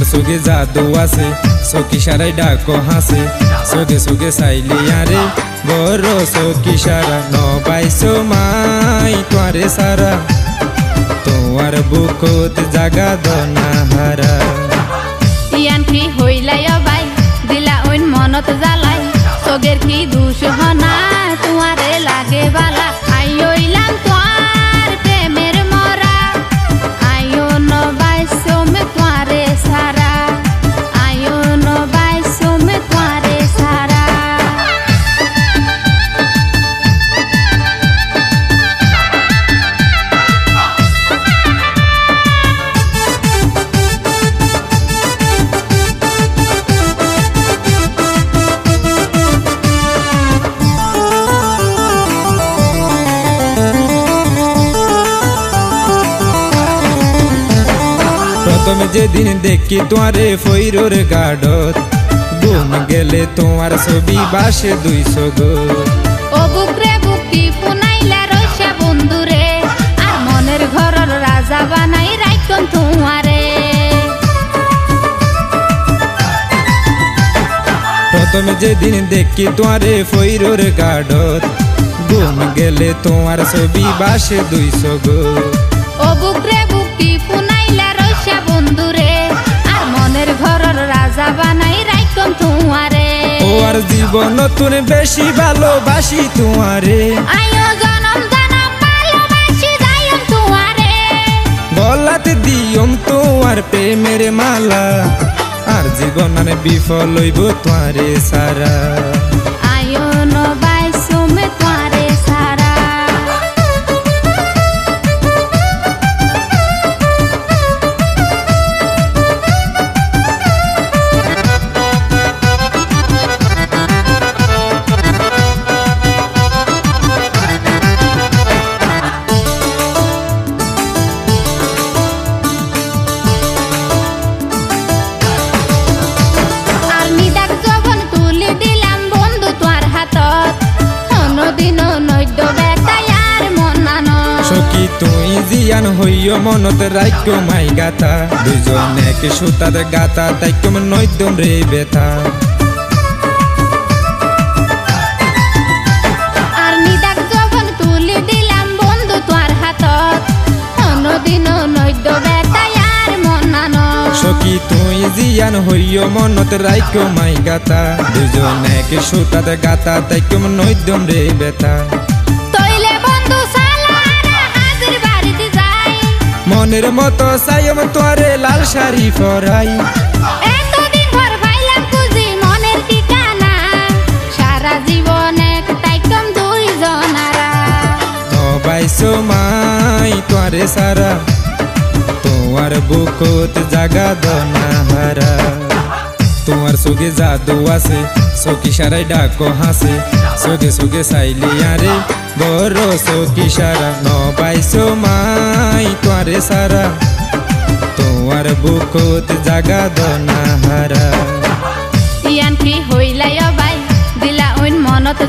সোগে জাদু আছে চকি সারাই ডাকো হাসে সোগে সোগে চাইলি আরে বড় চকি সারা নবাইছো মাই তোয়ারে সারা তোমার বুকত জাগা দনা হারা ইয়ান কি হইলাই বাই দিলা ওইন মনত জ্বালাই চোগের কি দুষ হনা তোমারে লাগে বালা আইলাম তোয়ার প্রেমের মরা আইও নবাইছো মে তোয়ারে সারা আইও নবাইছো মে তোয়ারে সারা প্রথমে যেদিন দেখি তোমারে ফইরোর গাডত ঘুম গেলে তোমার ছবি বাসে 200 গো ও বুকরে বুকি ফুনাইলা রইসা বন্ধুরে আর মনের ঘরের রাজা বানাই রাইকন তোমারে প্রথমে যেদিন দেখি তোমারে ফইরোর গাডত ঘুম গেলে তোমার ছবি বাসে 200 গো ও বুকরে বুকি ফুনাইলা রইসা বন্ধুরে আর মনের ঘরের রাজা বানাই রাইকন তোমারে ও আর জীবন নতুন বেশি ভালোবাসি তোমারে আয়ো জনম জনম ভালোবাসি যাইম তোমারে গলাতে দিয়ম তোমার প্রেমের মালা আর জীবন আমি বিফল হইব তোমারে সারা আয়ো নবাইছো মে তোয়ারে সারা সখী তুই জিয়ান হইও মনত রাইকো মাই গাথা দুজন এক সুতার গাথা তাইকম নইদম রে বেথা আর নিদাক যখন তুলি দিলাম বন্ধু তোর হাতত কোনদিন নইদ বেতা আর মনানো সখী তুই জিয়ান হইও মনত রাইকো মাই গাথা দুজন এক সুতার গাথা তাইকম নইদম রে বেথা মনের মতো চাইম তোরে লাল শাড়ি পরাই এতদিন পর পাইলাম খুঁজি মনের ঠিকানা সারা জীবন এক তাইকম দুইজনারা নবাইছো মাই তোরে সারা তোমার বুকত জাগা দনা হারা তোমার সোগে জাদু আছে চকি সারাই ডাকো হাসে সোগে সোগে চাইলি আরে বড় চকি সারা নবাইছো মাই তোরে সারা তোমার বুকত জাগা দনা হারা ইয়ান কি হইলাই বাই দিলা ওইন মনত